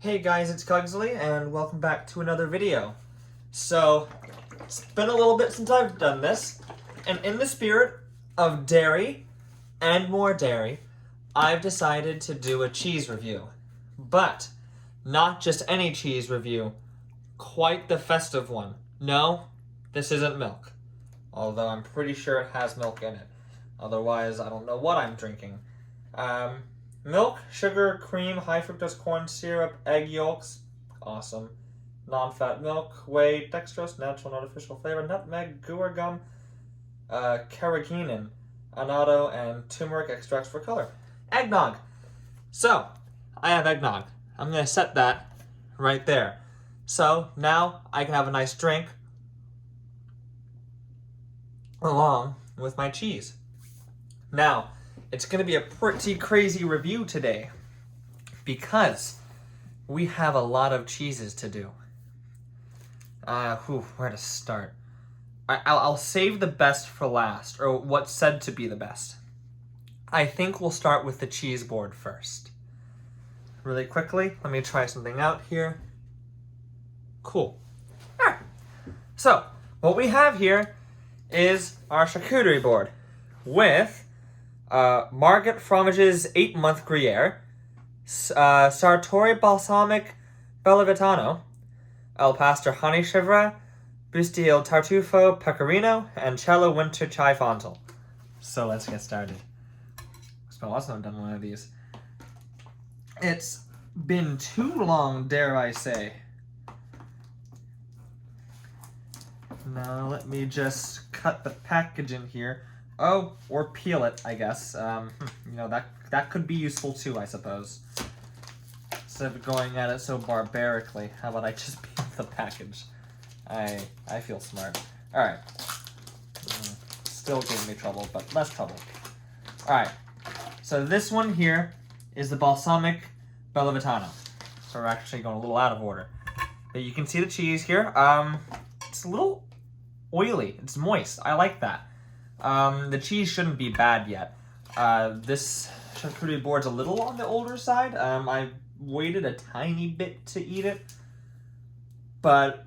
Hey guys, it's Cugsley, and welcome back to another video. So, it's been a little bit since I've done this, and in the spirit of dairy and more dairy, I've decided to do a cheese review. But, not just any cheese review, quite the festive one. No, this isn't milk. Although I'm pretty sure it has milk in it. Otherwise, I don't know what I'm drinking. Milk, sugar, cream, high fructose corn syrup, egg yolks, awesome. Non-fat milk, whey, dextrose, natural and artificial flavor, nutmeg, guar gum, carrageenan, annatto, and turmeric extracts for color. Eggnog. So, I have eggnog. I'm going to set that right there. So, now I can have a nice drink along with my cheese. Now, it's going to be a pretty crazy review today because we have a lot of cheeses to do. Where to start? I'll save the best for last, or what's said to be the best. I think we'll start with the cheese board first. Really quickly, let me try something out here. Cool. Alright. So, what we have here is our charcuterie board with Margate Fromage's 8-month Gruyere, Sartori Balsamic Bellavitano, El Pastor Honey Chivra, Busti Il Tartufo Pecorino, and Cello Winter Chai Fontal. So let's get started. It's been a while since I've done one of these. It's been too long, dare I say. Now let me just cut the package in here. Oh, or peel it, I guess. That could be useful too, I suppose. Instead of going at it so barbarically, how about I just peel the package? I feel smart. Alright. Still giving me trouble, but less trouble. Alright. So this one here is the Balsamic Bellavitano. So we're actually going a little out of order. But you can see the cheese here. It's a little oily. It's moist. I like that. The cheese shouldn't be bad yet. This charcuterie board's a little on the older side. I waited a tiny bit to eat it. But,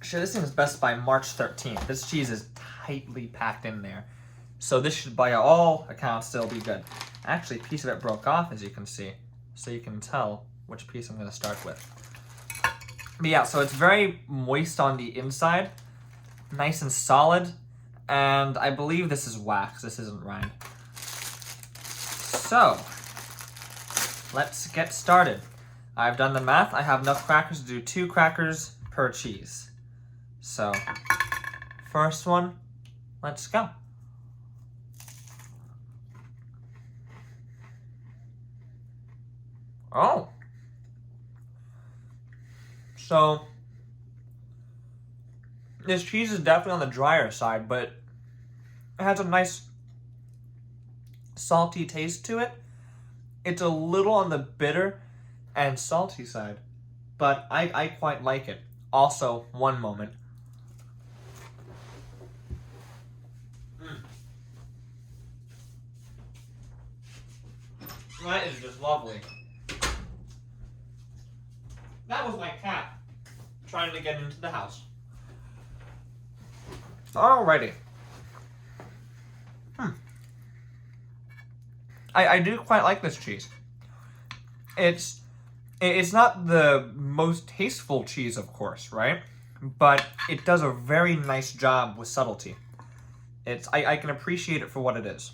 sure, this thing is best by March 13th. This cheese is tightly packed in there. So this should, by all accounts, still be good. Actually, a piece of it broke off, as you can see. So you can tell which piece I'm going to start with. But yeah, so it's very moist on the inside. Nice and solid. And I believe this is wax. This isn't rind. So, let's get started. I've done the math. I have enough crackers to do 2 crackers per cheese. So, first one, let's go. Oh. So, this cheese is definitely on the drier side, but it has a nice salty taste to it. It's a little on the bitter and salty side, but I quite like it. Also, one moment. That is just lovely. That was my cat trying to get into the house. Alrighty. I do quite like this cheese. It's not the most tasteful cheese, of course, right? But it does a very nice job with subtlety. I can appreciate it for what it is.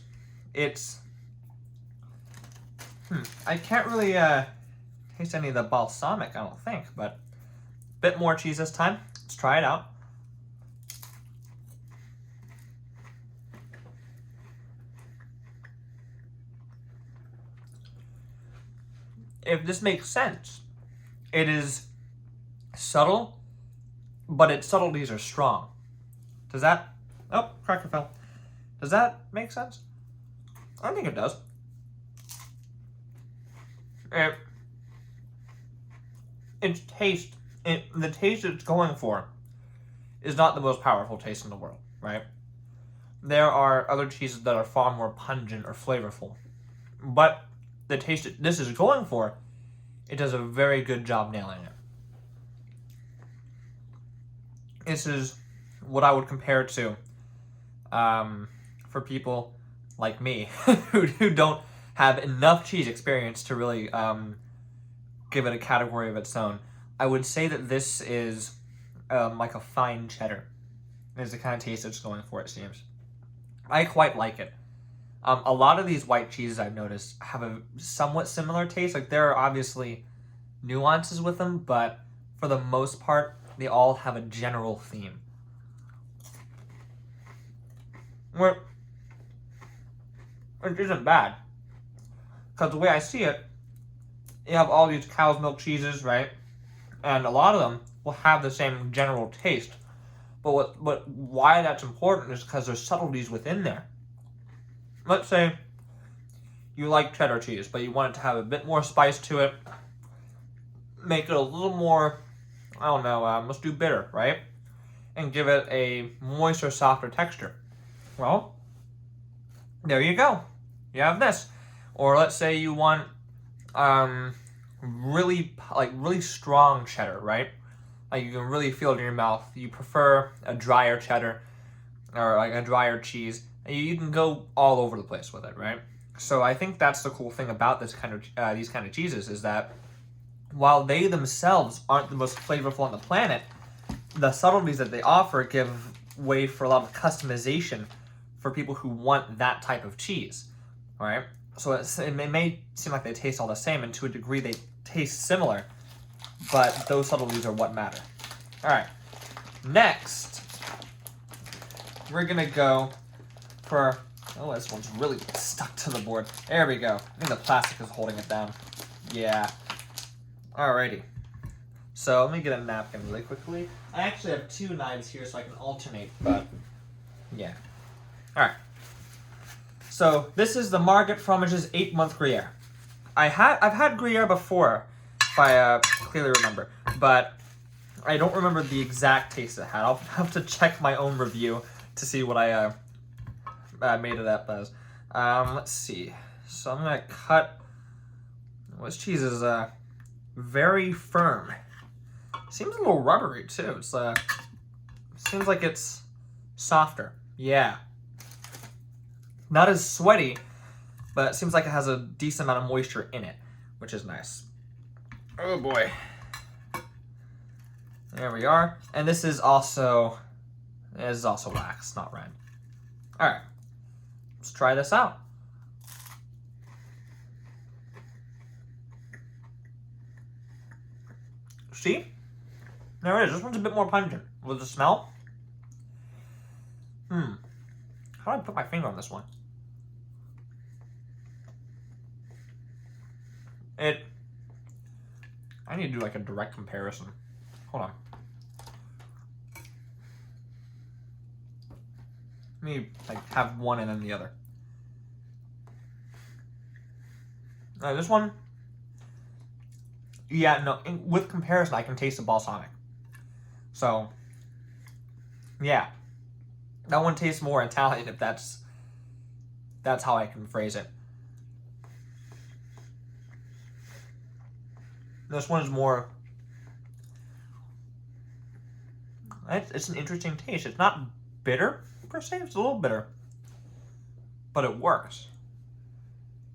I can't really taste any of the balsamic, I don't think, but a bit more cheese this time. Let's try it out. If this makes sense, it is subtle, but its subtleties are strong. Does that... Oh, cracker fell. Does that make sense? I think it does. The taste it's going for is not the most powerful taste in the world, right? There are other cheeses that are far more pungent or flavorful. But the taste this is going for it does a very good job nailing it. This is what I would compare it to for people like me who don't have enough cheese experience to really give it a category of its own. I would say that this is like a fine cheddar. Is the kind of taste it's going for, it seems. I quite like it. A lot of these white cheeses I've noticed have a somewhat similar taste. Like, there are obviously nuances with them, but for the most part, they all have a general theme. Which isn't bad. Because the way I see it, you have all these cow's milk cheeses, right? And a lot of them will have the same general taste. But why that's important is because there's subtleties within there. Let's say you like cheddar cheese, but you want it to have a bit more spice to it. Make it a little more, I don't know, let's do bitter, right? And give it a moister, softer texture. Well, there you go. You have this. Or let's say you want really strong cheddar, right? Like, you can really feel it in your mouth. You prefer a drier cheddar or like a drier cheese. You can go all over the place with it, right? So I think that's the cool thing about this kind of these kind of cheeses, is that while they themselves aren't the most flavorful on the planet, the subtleties that they offer give way for a lot of customization for people who want that type of cheese, right? So it may seem like they taste all the same, and to a degree they taste similar, but those subtleties are what matter. All right, next, we're gonna go for, oh, this one's really stuck to the board. There we go. I think the plastic is holding it down. Yeah. Alrighty. So let me get a napkin really quickly. I actually have two knives here so I can alternate, but yeah. Alright. So this is the Margate Fromage's 8-month Gruyere. I've had Gruyere before, if I clearly remember, but I don't remember the exact taste it had. I'll have to check my own review to see what I made it up as. Let's see. So I'm gonna cut. This cheese is very firm. Seems a little rubbery too. It's seems like it's softer. Yeah. Not as sweaty, but it seems like it has a decent amount of moisture in it, which is nice. Oh boy. There we are. And this is also wax, not rind. All right. Let's try this out. See? There it is. This one's a bit more pungent. With the smell? How do I put my finger on this one? I need to do like a direct comparison. Hold on. Let me like have one and then the other. This one, yeah, no, with comparison, I can taste the balsamic. So, yeah, that one tastes more Italian, if that's how I can phrase it. This one is more, it's an interesting taste. It's not bitter, per se. It's a little bitter, but it works.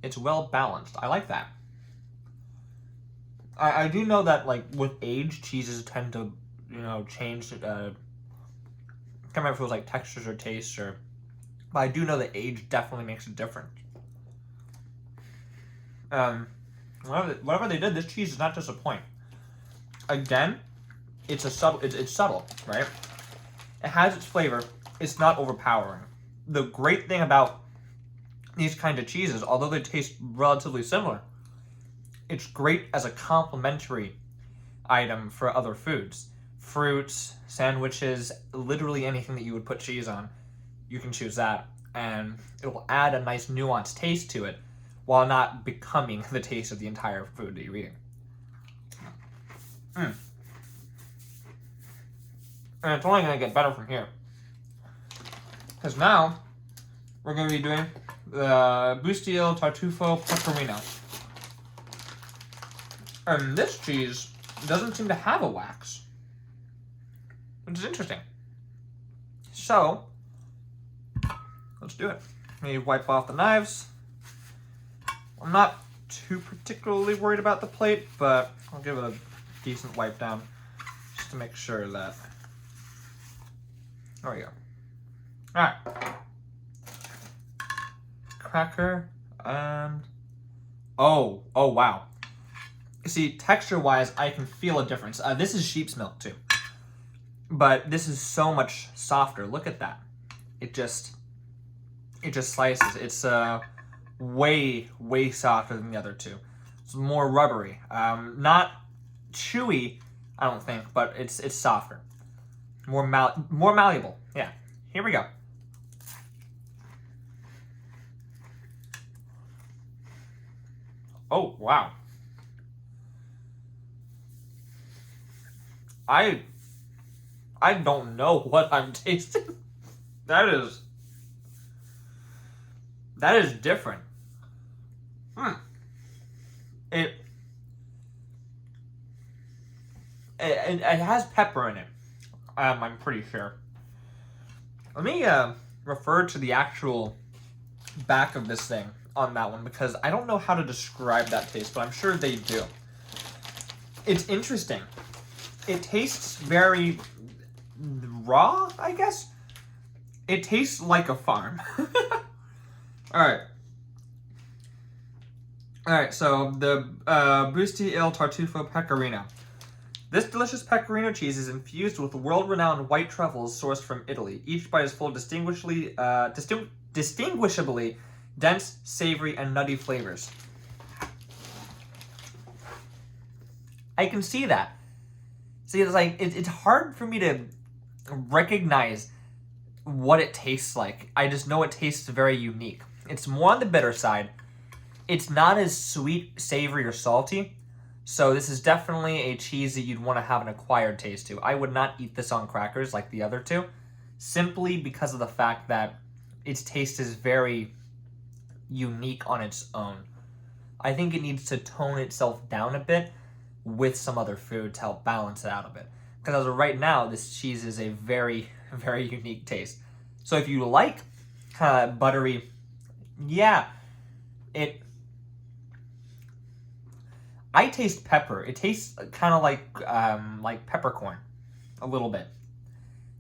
It's well balanced. I like that. I do know that, like, with age, cheeses tend to, change. Can't remember if it was like textures or tastes, but I do know that age definitely makes a difference. Whatever they did, this cheese does not disappoint. Again, it's subtle, right? It has its flavor. It's not overpowering. The great thing about these kind of cheeses, although they taste relatively similar, it's great as a complementary item for other foods. Fruits, sandwiches, literally anything that you would put cheese on, you can choose that. And it will add a nice nuanced taste to it while not becoming the taste of the entire food that you're eating. And it's only going to get better from here. Because now, we're going to be doing the Bustier Tartufo Pecorino. And this cheese doesn't seem to have a wax, which is interesting. So, let's do it. Let me wipe off the knives. I'm not too particularly worried about the plate, but I'll give it a decent wipe down just to make sure that... There we go. Alright. Cracker and... Oh, wow. See, texture-wise, I can feel a difference. This is sheep's milk, too. But this is so much softer. Look at that. It just slices. It's way softer than the other two. It's more rubbery. Not chewy, I don't think, but it's softer. More malleable. Yeah. Here we go. Oh, wow. I don't know what I'm tasting. That is different. It has pepper in it. I'm pretty sure. Let me refer to the actual back of this thing on that one, because I don't know how to describe that taste, but I'm sure they do. It's interesting. It tastes very raw, I guess. It tastes like a farm. Alright, so the Busti il Tartufo Pecorino. This delicious pecorino cheese is infused with world-renowned white truffles sourced from Italy. Each bite is full of distinguishably dense, savory, and nutty flavors. I can see that. See, it's like it's hard for me to recognize what it tastes like. I just know it tastes very unique. It's more on the bitter side. It's not as sweet, savory, or salty. So this is definitely a cheese that you'd want to have an acquired taste to. I would not eat this on crackers like the other two, simply because of the fact that its taste is very unique on its own. I think it needs to tone itself down a bit with some other food to help balance it out a bit. Because as of right now, this cheese is a very, very unique taste. So if you like kind of buttery, yeah, I taste pepper. It tastes kind of like peppercorn, a little bit.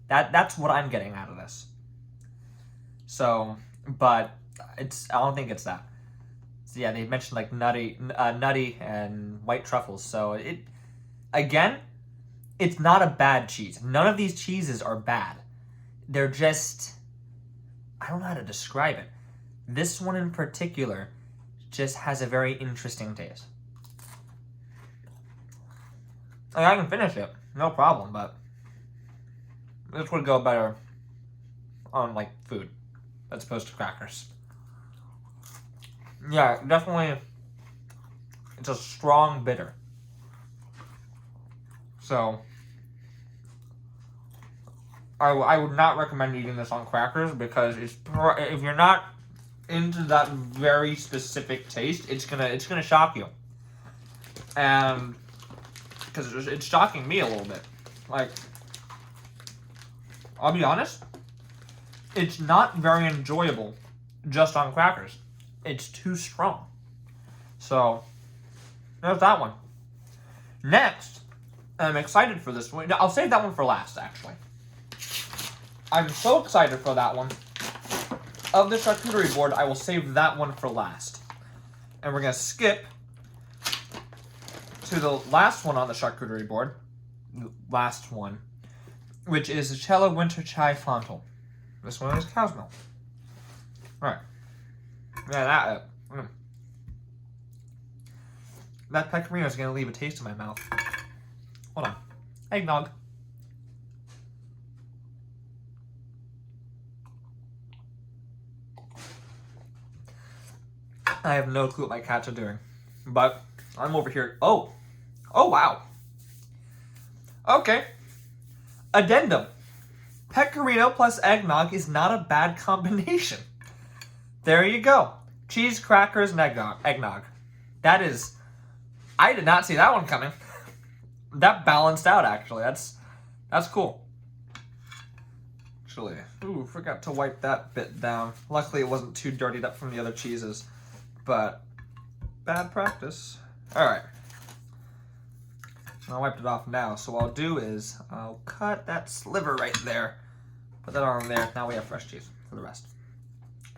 That's what I'm getting out of this. So, but I don't think it's that. So yeah, they mentioned like nutty and white truffles. So it's not a bad cheese. None of these cheeses are bad. They're just, I don't know how to describe it. This one in particular just has a very interesting taste. Like, I can finish it, no problem, but this would go better on like food as opposed to crackers. Yeah, definitely, it's a strong bitter. So, I would not recommend eating this on crackers, because if you're not into that very specific taste, it's gonna shock you. And because it's shocking me a little bit. Like, I'll be honest, it's not very enjoyable just on crackers. It's too strong. So, there's that one. Next, I'm excited for this one. I'll save that one for last, actually. I'm so excited for that one. Of the charcuterie board, I will save that one for last. And we're going to skip to the last one on the charcuterie board. The last one. Which is the Cella Winter Chai Fontal. This one is cow's milk. Alright. Yeah, that pecorino is going to leave a taste in my mouth. Hold on. Eggnog. I have no clue what my cats are doing. But I'm over here. Oh, wow. Okay. Addendum. Pecorino plus eggnog is not a bad combination. There you go. Cheese, crackers, and eggnog. That is I did not see that one coming. That balanced out, actually. That's cool. Actually, ooh, forgot to wipe that bit down. Luckily, it wasn't too dirtied up from the other cheeses, but bad practice. All right. I wiped it off now, so what I'll do is I'll cut that sliver right there. Put that on there. Now we have fresh cheese for the rest.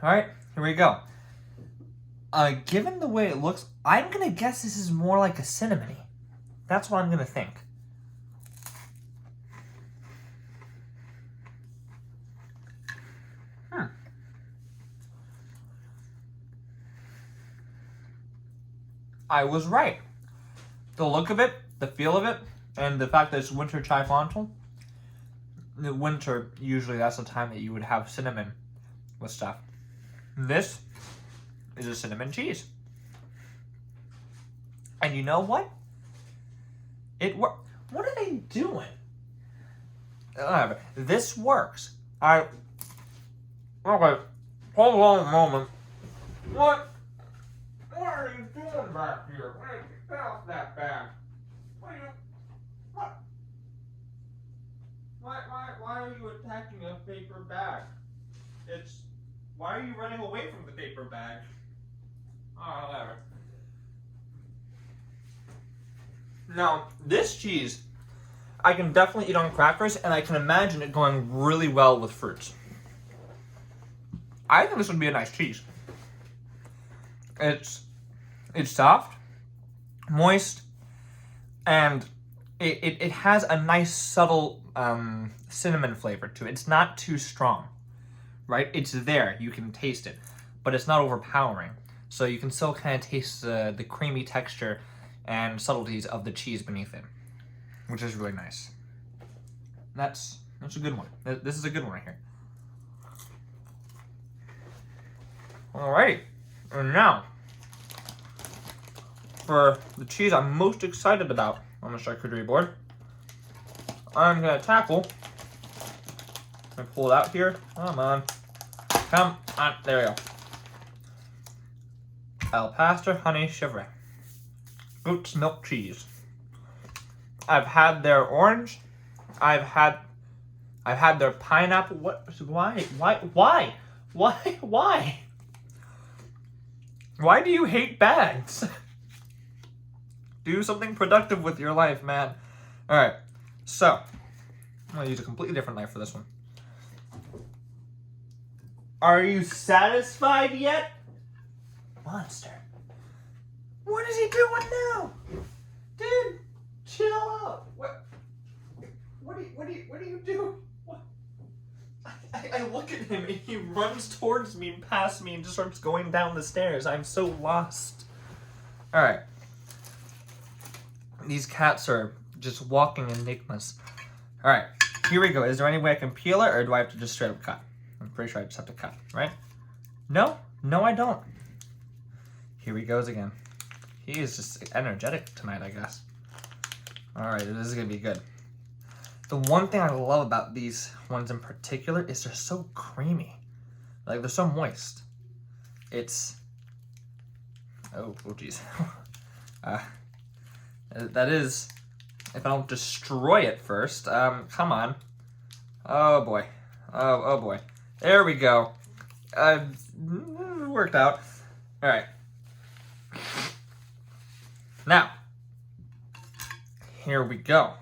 All right, here we go. Given the way it looks, I'm gonna guess this is more like a cinnamony. That's what I'm gonna think. I was right. The look of it, the feel of it, and the fact that it's winter chai fontal. The winter, usually that's the time that you would have cinnamon with stuff. This is a cinnamon cheese. And you know what? It works. What are they doing? This works. Okay, hold on a moment. What are you doing back here? Get off that bag. Why are you attacking a paper bag? Why are you running away from the paper bag? Oh, whatever. Now, this cheese, I can definitely eat on crackers, and I can imagine it going really well with fruits. I think this would be a nice cheese. It's soft, moist, and it has a nice subtle cinnamon flavor to it. It's not too strong, right? It's there, you can taste it, but it's not overpowering. So you can still kind of taste the creamy texture and subtleties of the cheese beneath it, which is really nice. That's a good one. This is a good one right here. Alrighty, and now for the cheese I'm most excited about on the charcuterie board, I'm gonna tackle. I pull it out here. Come on, there we go. El Pastor Honey Chevre. Goat's milk cheese. I've had their orange. I've had their pineapple. What? Why? Why do you hate bags? Do something productive with your life, man. All right. So, I'm gonna use a completely different knife for this one. Are you satisfied yet? Monster. What is he doing now? Dude, chill out. What are you doing? What? I look at him and he runs towards me and past me and just starts going down the stairs. I'm so lost. Alright. These cats are just walking enigmas. Alright, here we go. Is there any way I can peel it, or do I have to just straight up cut? I'm pretty sure I just have to cut, right? No, I don't. Here he goes again. He is just energetic tonight, I guess. Alright, this is gonna be good. The one thing I love about these ones in particular is they're so creamy. Like, they're so moist. It's... Oh geez. That is... If I don't destroy it first. Come on. Oh boy. Oh boy. There we go. Worked out. Alright. Now, here we go.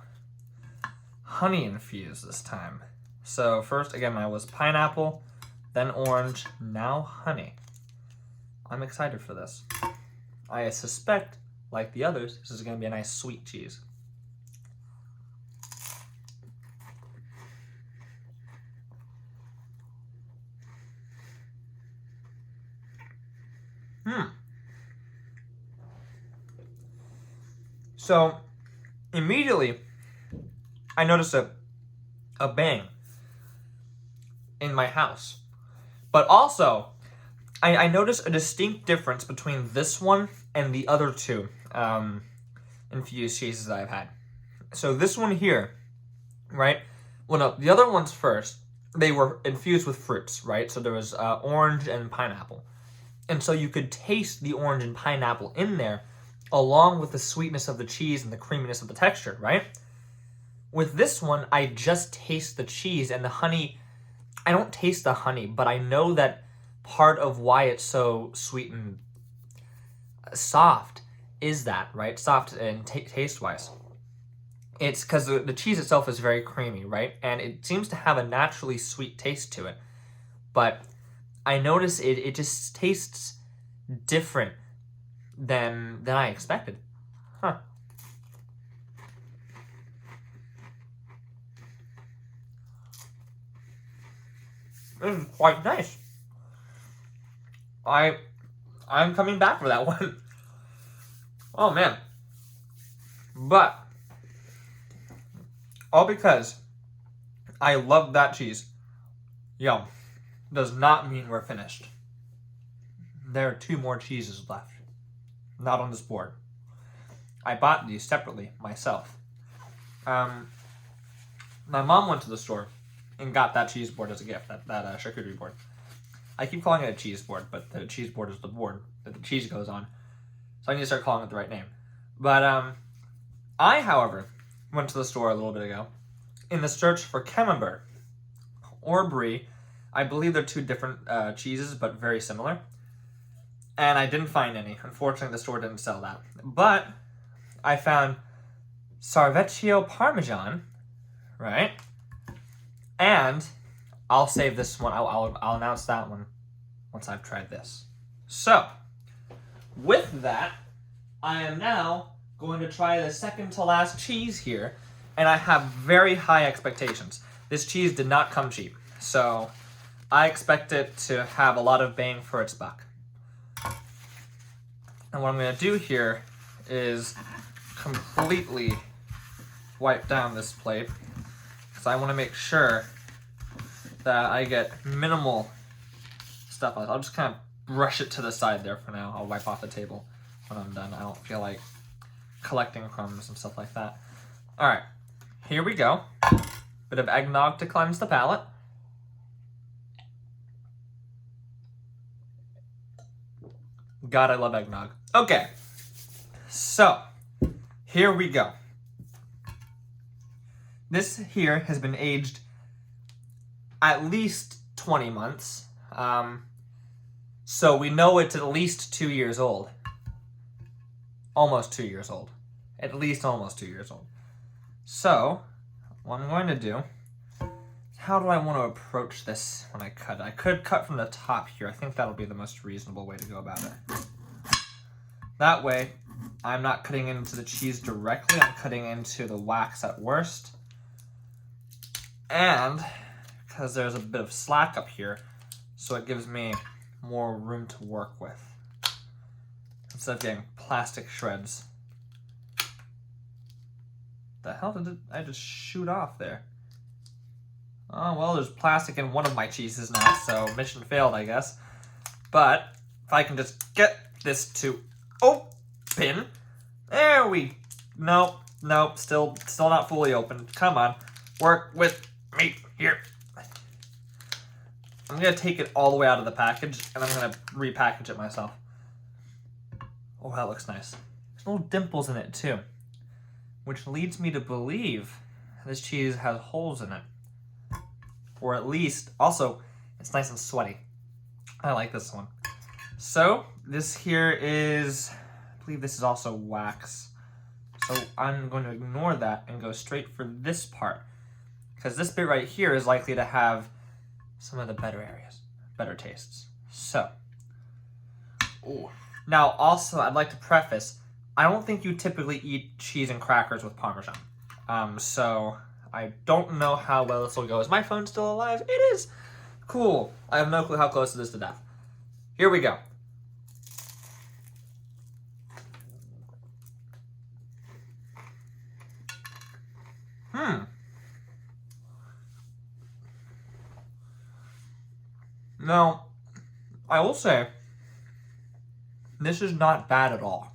Honey infused this time. So first, again, I was pineapple, then orange, now honey. I'm excited for this. I suspect, like the others, this is going to be a nice sweet cheese. So, immediately, I noticed a bang in my house. But also, I noticed a distinct difference between this one and the other two infused cheeses that I've had. So this one here, right? Well, no, the other ones first, they were infused with fruits, right? So there was orange and pineapple. And so you could taste the orange and pineapple in there, along with the sweetness of the cheese and the creaminess of the texture, right? With this one, I just taste the cheese and the honey. I don't taste the honey, but I know that part of why it's so sweet and soft is that, right? Soft and taste-wise. It's because the cheese itself is very creamy, right? And it seems to have a naturally sweet taste to it. But I notice it just tastes different than I expected. Huh. This is quite nice. I'm coming back for that one. Oh man. But all because I love that cheese. Yum. Does not mean we're finished. There are 2 more cheeses left. Not on this board. I bought these separately myself. My mom went to the store and got that cheese board as a gift, that charcuterie board. I keep calling it a cheese board, but the cheese board is the board that the cheese goes on. So I need to start calling it the right name. But I, however, went to the store a little bit ago in the search for Camembert or Brie. I believe they're 2 different cheeses, but very similar. And I didn't find any. Unfortunately, the store didn't sell that. But I found Sarvecchio Parmesan, right? And I'll save this one. I'll announce that one once I've tried this. So, with that, I am now going to try the second to last cheese here, and I have very high expectations. This cheese did not come cheap, so I expect it to have a lot of bang for its buck. And what I'm going to do here is completely wipe down this plate, because I want to make sure that I get minimal stuff on it. I'll just kind of brush it to the side there for now. I'll wipe off the table when I'm done. I don't feel like collecting crumbs and stuff like that. Alright, here we go. Bit of eggnog to cleanse the palate. God, I love eggnog. Okay, so here we go. This here has been aged at least 20 months. So we know it's at least 2 years old. Almost 2 years old. At least almost 2 years old. So, what I'm going to do, how do I want to approach this when I cut it? I could cut from the top here. I think that'll be the most reasonable way to go about it. That way, I'm not cutting into the cheese directly. I'm cutting into the wax at worst. And because there's a bit of slack up here, so it gives me more room to work with instead of getting plastic shreds. The hell did I just shoot off there? Oh, well, there's plastic in one of my cheeses now, so mission failed, I guess. But if I can just get this to open, there we, nope, still not fully open. Come on, work with me here. I'm gonna take it all the way out of the package, and I'm gonna repackage it myself. Oh, that looks nice. There's little dimples in it too, which leads me to believe this cheese has holes in it. Or at least, also, it's nice and sweaty. I like this one. So, this here is, I believe this is also wax. So I'm going to ignore that and go straight for this part. Because this bit right here is likely to have some of the better areas, better tastes. So, ooh. Now also I'd like to preface, I don't think you typically eat cheese and crackers with Parmesan. So I don't know how well this will go. Is my phone still alive? It is! Cool. I have no clue how close it is to death. Here we go. Now, I will say, this is not bad at all.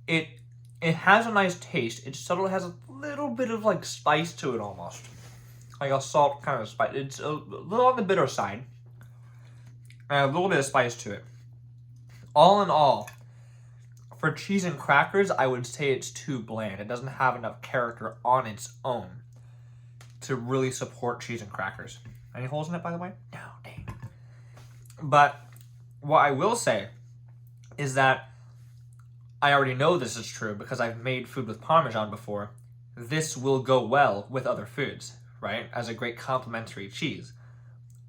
It has a nice taste. It subtly has a little bit of like spice to it almost. Like a salt kind of spice. It's a little on the bitter side. And a little bit of spice to it. All in all, For cheese and crackers, I would say it's too bland. It doesn't have enough character on its own to really support cheese and crackers. Any holes in it, by the way? No, dang. But what I will say is that I already know this is true because I've made food with Parmesan before. This will go well with other foods, right? As a great complementary cheese.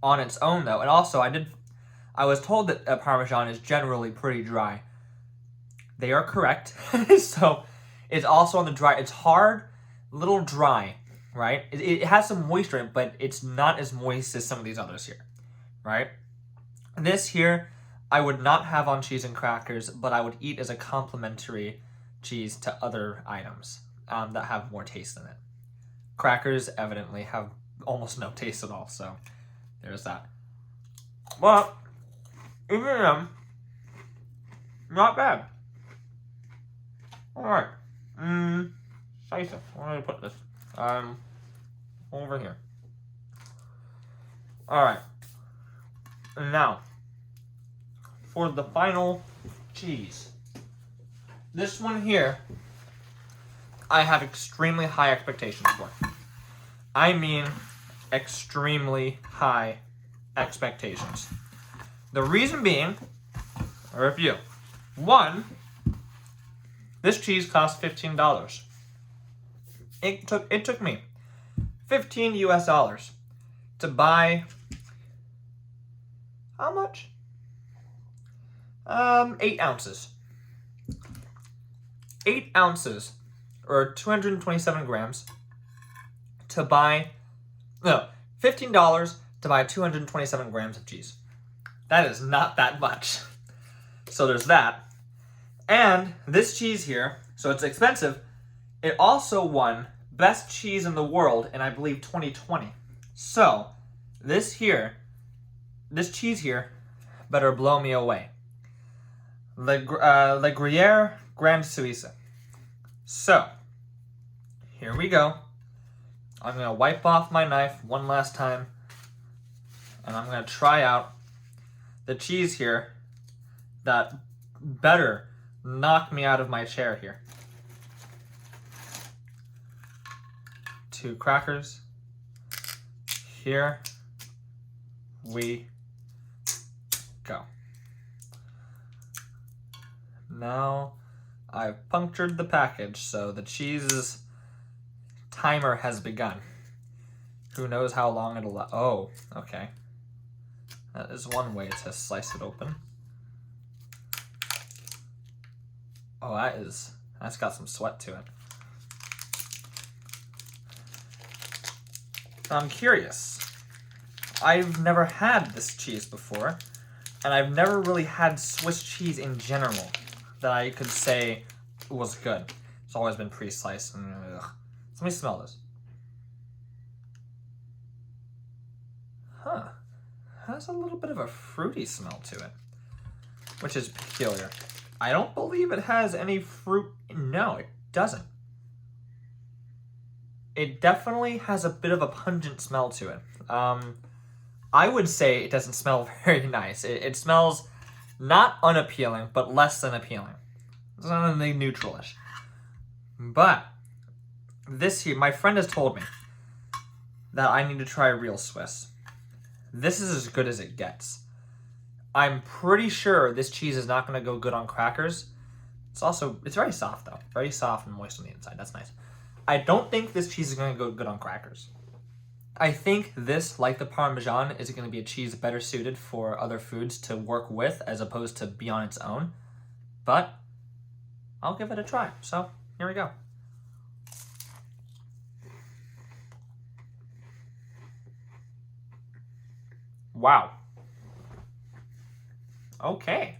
On its own, though, and also I was told that Parmesan is generally pretty dry. They are correct. So it's also on the dry. It's hard, little dry, right? It has some moisture in it, but it's not as moist as some of these others here, right? This here, I would not have on cheese and crackers, but I would eat as a complementary cheese to other items that have more taste in it. Crackers evidently have almost no taste at all, so there's that. But even not bad. Alright. Souza. Where do I put this? Over here. Alright. And now, for the final cheese. This one here, I have extremely high expectations for. I mean, extremely high expectations. The reason being, or a few. One, this cheese cost $15. It took me $15 US to buy how much? 8 ounces. 8 ounces, or 227 grams, to buy, no, $15 to buy 227 grams of cheese. That is not that much. So there's that. And this cheese here, so it's expensive, it also won Best Cheese in the World in, I believe, 2020. So, this cheese here, better blow me away. Le Gruyere Grand Suisse. So, here we go. I'm going to wipe off my knife one last time, and I'm going to try out the cheese here that better knock me out of my chair here. 2 crackers. Here we go. Now I've punctured the package, so the cheese's timer has begun. Who knows how long it'll... Oh, okay. That is one way to slice it open. Oh, that's got some sweat to it. I'm curious. I've never had this cheese before, and I've never really had Swiss cheese in general that I could say was good. It's always been pre-sliced. And, ugh. So let me smell this. Huh. Has a little bit of a fruity smell to it, which is peculiar. I don't believe it has any fruit. No, it doesn't. It definitely has a bit of a pungent smell to it. I would say it doesn't smell very nice. It smells not unappealing, but less than appealing. It's something neutralish. But this here, my friend has told me that I need to try real Swiss. This is as good as it gets. I'm pretty sure this cheese is not going to go good on crackers. It's very soft though. Very soft and moist on the inside. That's nice. I don't think this cheese is going to go good on crackers. I think this, like the Parmesan, is going to be a cheese better suited for other foods to work with as opposed to be on its own. But I'll give it a try. So here we go. Wow. Okay.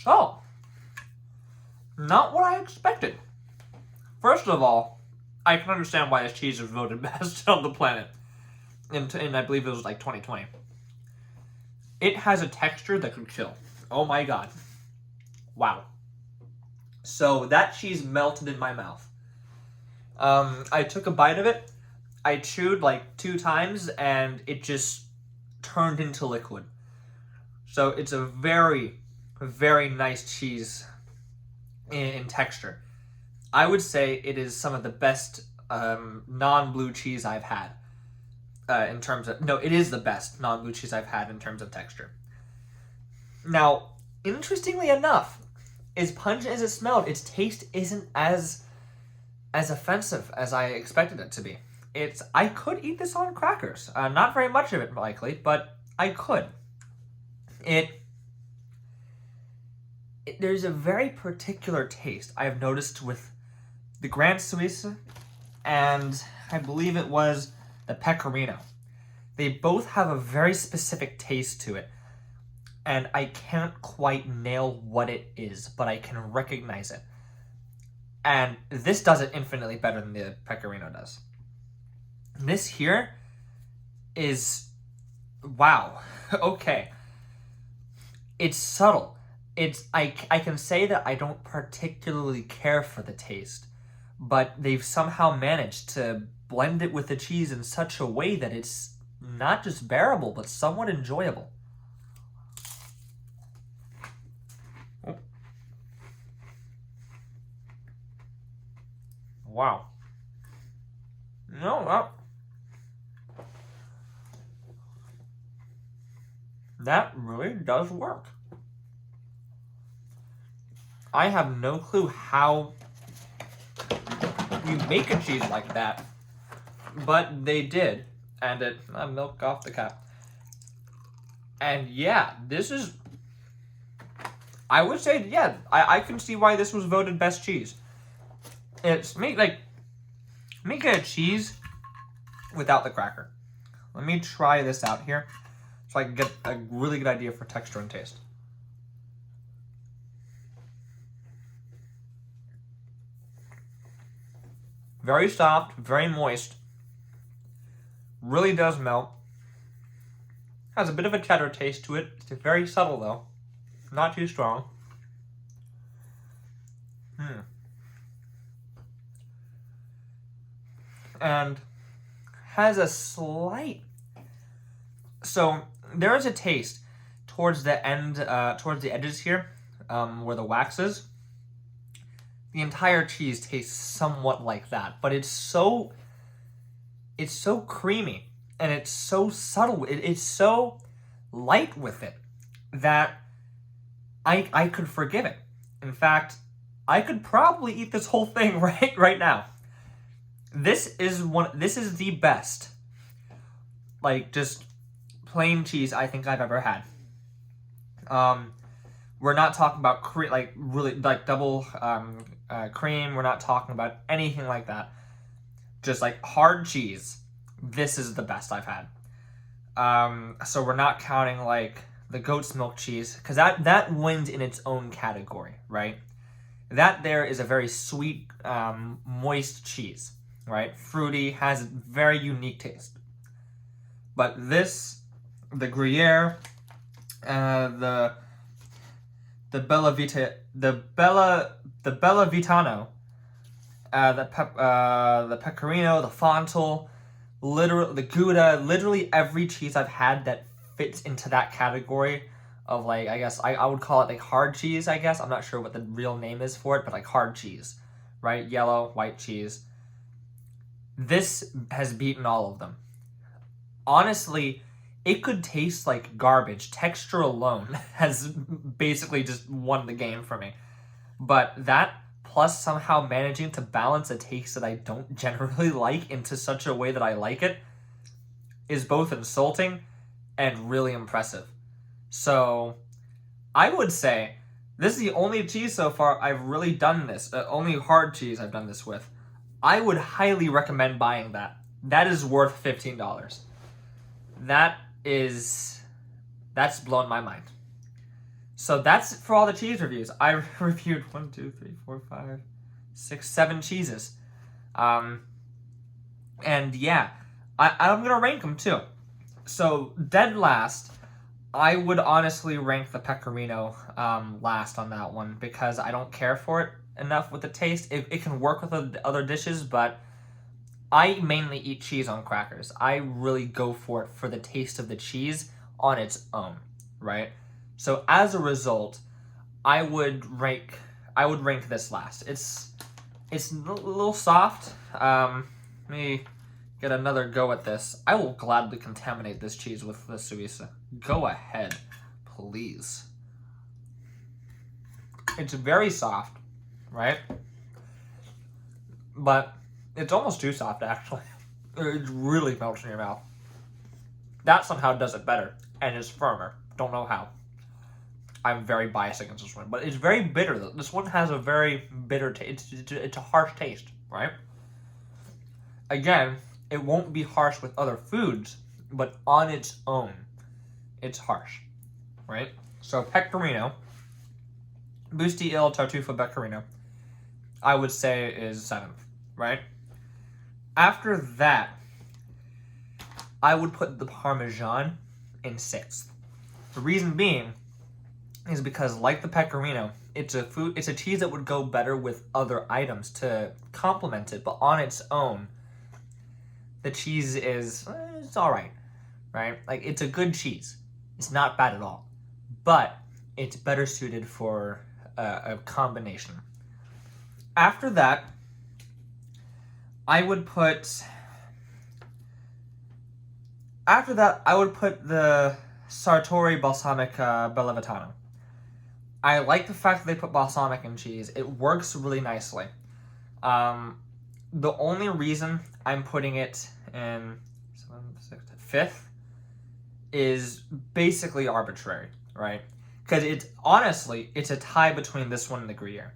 So, not what I expected. First of all, I can understand why this cheese was voted best on the planet. And I believe it was like 2020. It has a texture that could kill. Oh my god. Wow. So that cheese melted in my mouth. I took a bite of it. I chewed like 2 times and it just turned into liquid. So it's a very, very nice cheese in texture. I would say it is some of the best non-blue cheese I've had. In terms of, no, it is the best non-blue cheese I've had in terms of texture. Now, interestingly enough, as pungent as it smelled, its taste isn't as offensive as I expected it to be. I could eat this on crackers. Not very much of it, likely, but I could. There's a very particular taste I've noticed with the Grand Suisse and I believe it was the Pecorino. They both have a very specific taste to it, and I can't quite nail what it is, but I can recognize it. And this does it infinitely better than the Pecorino does. This here is, wow, okay. It's subtle. I can say that I don't particularly care for the taste, but they've somehow managed to blend it with the cheese in such a way that it's not just bearable, but somewhat enjoyable. Oh. Wow. No, that really does work. I have no clue how you make a cheese like that, but they did, and it milk off the cap. And yeah, this is, I would say, yeah, I can see why this was voted best cheese. It's making a cheese without the cracker. Let me try this out here so I can get a really good idea for texture and taste. Very soft, very moist. Really does melt. Has a bit of a cheddar taste to it. It's very subtle though. Not too strong. And has a slight... So there is a taste towards the end, towards the edges here, where the wax is. The entire cheese tastes somewhat like that, but it's so creamy and it's so subtle. It's so light with it that I could forgive it. In fact, I could probably eat this whole thing right now. This is the best, like, just plain cheese I think I've ever had. We're not talking about really double cream. We're not talking about anything like that. Just like hard cheese. This is the best I've had. So we're not counting like the goat's milk cheese, because that wins in its own category, right? That there is a very sweet, moist cheese, right? Fruity, has a very unique taste. But this, the Gruyere, the Bellavitano, the Pecorino, the Fontal, the Gouda, literally every cheese I've had that fits into that category of, like, I guess I would call it like hard cheese, I guess. I'm not sure what the real name is for it, but like hard cheese, right? Yellow, white cheese. This has beaten all of them. Honestly, it could taste like garbage. Texture alone has basically just won the game for me. But that, plus somehow managing to balance a taste that I don't generally like into such a way that I like it, is both insulting and really impressive. So, I would say this is the only cheese so far I've really done this, only hard cheese I've done this with. I would highly recommend buying that. That is worth $15. That's blown my mind. So that's for all the cheese reviews. I reviewed 1, 2, 3, 4, 5, 6, 7 cheeses. And yeah, I'm gonna rank them too. So dead last, I would honestly rank the Pecorino last on that one, because I don't care for it enough with the taste. It can work with the other dishes, but I mainly eat cheese on crackers. I really go for it for the taste of the cheese on its own, right? So as a result, I would rank this last. It's a little soft. Let me get another go at this. I will gladly contaminate this cheese with the Souza. Go ahead, please. It's very soft, right? But it's almost too soft, actually. It really melts in your mouth. That somehow does it better, and is firmer. Don't know how. I'm very biased against this one, but it's very bitter. This one has a very bitter taste. It's a harsh taste, right? Again, it won't be harsh with other foods, but on its own, it's harsh, right? So Pecorino, Busti il Tartufo Pecorino, I would say is 7th, right? After that, I would put the Parmesan in 6th. The reason being is because, like the Pecorino, it's a cheese that would go better with other items to complement it, but on its own, the cheese is, it's alright, right? Like, it's a good cheese. It's not bad at all. But it's better suited for a combination. After that, I would put the Sartori Balsamic Bellavitano. I like the fact that they put balsamic in cheese. It works really nicely. The only reason I'm putting it in 5th is basically arbitrary, right? Because it's a tie between this one and the Gruyere.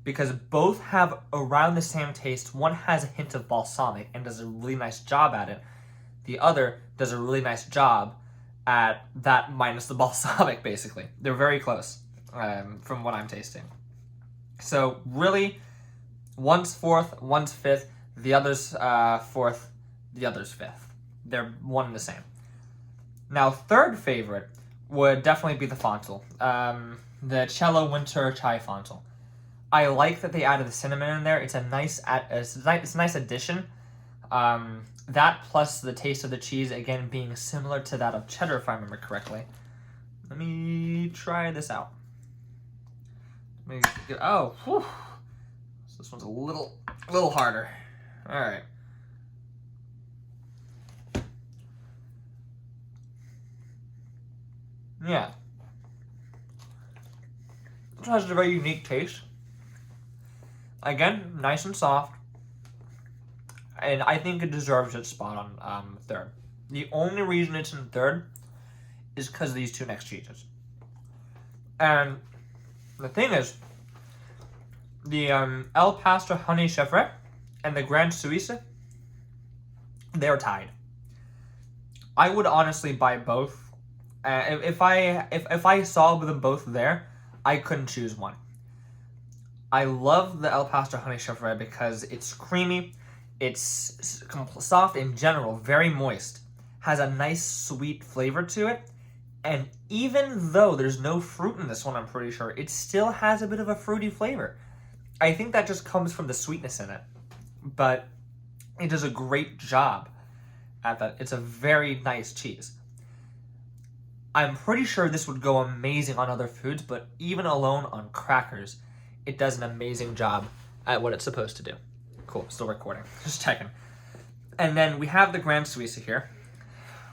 Because both have around the same taste. One has a hint of balsamic and does a really nice job at it. The other does a really nice job at that minus the balsamic, basically. They're very close from what I'm tasting. So really, one's 4th, one's 5th, the other's 4th, the other's 5th. They're one and the same. Now, third favorite would definitely be the Fontal, the Cello Winter Chai Fontal. I like that they added the cinnamon in there. It's a nice addition. That plus the taste of the cheese, again, being similar to that of cheddar, if I remember correctly. Let me try this out. Oh, whew. So this one's a little harder. All right. Yeah. This has a very unique taste. Again, nice and soft. And I think it deserves its spot on 3rd. The only reason it's in 3rd is because of these two next cheeses. And the thing is, the El Pastor Honey Chevret and the Grand Suisse, they're tied. I would honestly buy both. If I saw them both there, I couldn't choose one. I love the El Pastor Honey Chevret because it's creamy, it's soft in general, very moist, has a nice sweet flavor to it, and even though there's no fruit in this one, I'm pretty sure, it still has a bit of a fruity flavor. I think that just comes from the sweetness in it, but it does a great job at that. It's a very nice cheese. I'm pretty sure this would go amazing on other foods, but even alone on crackers, it does an amazing job at what it's supposed to do. Cool, still recording. Just checking. And then we have the Grand Suisse here.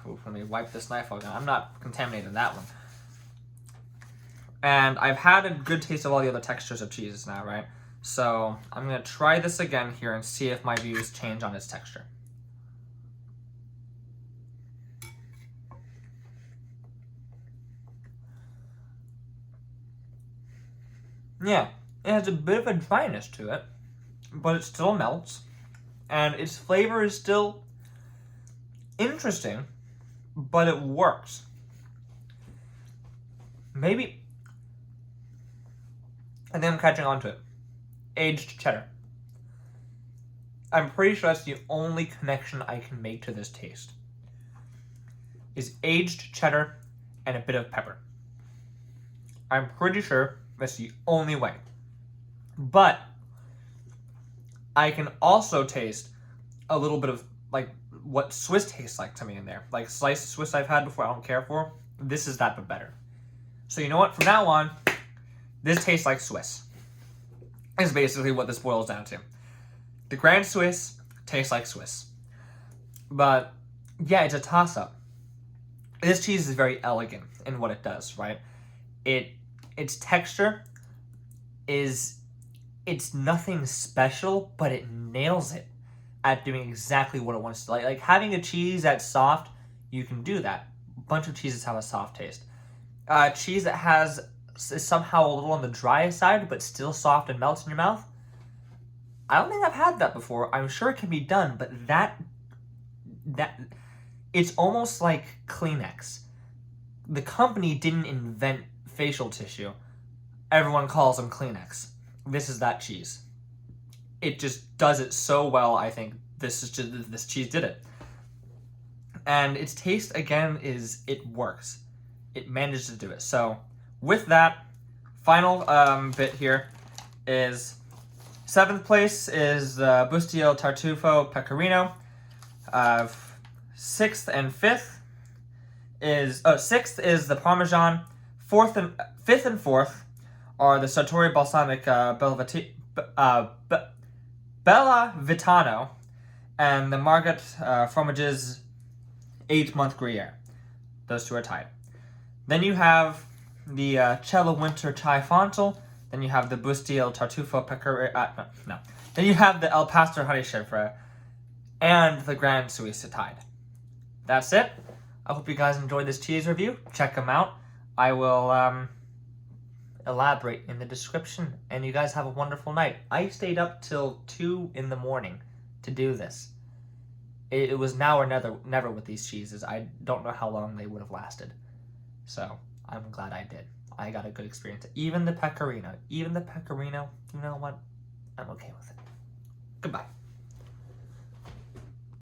Ooh, let me wipe this knife out. I'm not contaminating that one. And I've had a good taste of all the other textures of cheeses now, right? So I'm going to try this again here and see if my views change on its texture. Yeah, it has a bit of a dryness to it, but it still melts, and its flavor is still interesting, but it works. Maybe, I think I'm catching on to it. Aged cheddar. I'm pretty sure that's the only connection I can make to this taste. Is aged cheddar and a bit of pepper. I'm pretty sure that's the only way. But I can also taste a little bit of like what Swiss tastes like to me in there. Like sliced Swiss I've had before, I don't care for. This is that but better. So you know what? From now on, this tastes like Swiss. Is basically what this boils down to. The Grand Swiss tastes like Swiss. But, yeah, it's a toss-up. This cheese is very elegant in what it does, right? Its texture is... It's nothing special, but it nails it at doing exactly what it wants to. Like having a cheese that's soft, you can do that. A bunch of cheeses have a soft taste. Cheese that is somehow a little on the dry side, but still soft and melts in your mouth. I don't think I've had that before. I'm sure it can be done, but that it's almost like Kleenex. The company didn't invent facial tissue. Everyone calls them Kleenex. This is that cheese. It just does it so well. I think this cheese did it. And its taste again it works. It manages to do it. So with that, final bit here is 7th place is the Bustier Tartufo Pecorino. 6th and 5th is 6th is the Parmesan. 5th and 4th are the Sartori Balsamic Bellavitano and the Margot Fromages 8-month Gruyere. Those two are tied. Then you have the Cello Winter Chai Fontal. Then you have the Bustier Tartufo Pecorino. No. Then you have the El Pastor Honey Chèvre and the Grand Suisse tied. That's it. I hope you guys enjoyed this cheese review. Check them out. I will elaborate in the description. And you guys have a wonderful night. I stayed up till 2 in the morning to do this. It was now or never with these cheeses. I don't know how long they would have lasted. So I'm glad I did. I got a good experience. Even the pecorino, you know what? I'm okay with it. Goodbye.